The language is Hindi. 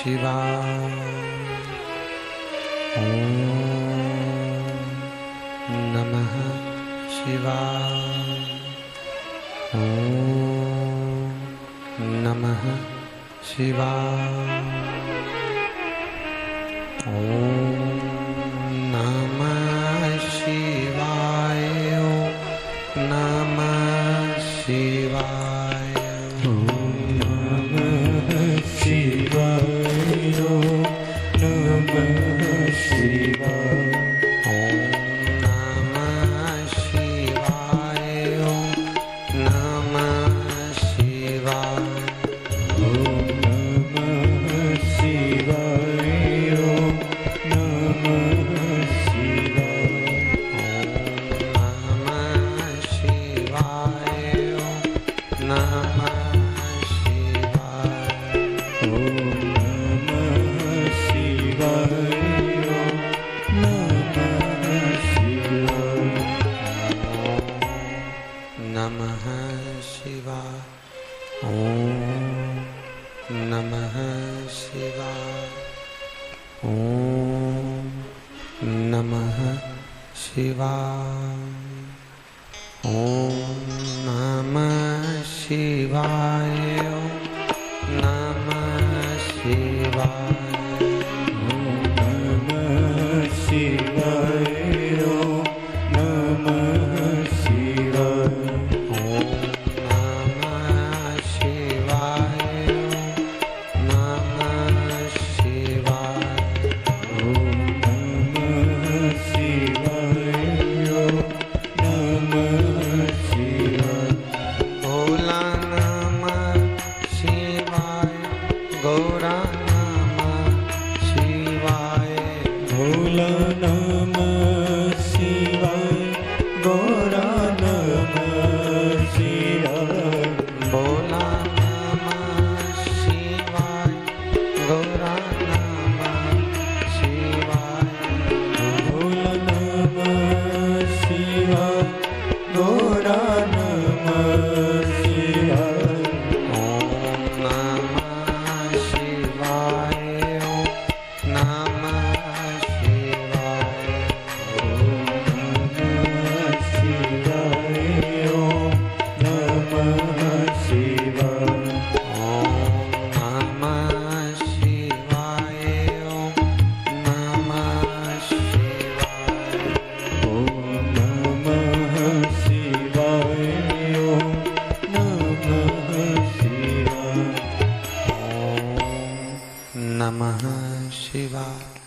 शिवाय। ॐ नमः शिवाय। ॐ नमः शिवाय। ॐ नमः शिवाय। ॐ नमः शिवाय। ॐ नमः शिवाय। ॐ नमः शिवाय। नमः शिवाय। ॐ नमः शिवाय। ॐ नमः शिवाय। ॐ नमः शिवाय। ॐ नमः शिवाय। ॐ नमः शिवाय। नमः शिवाय।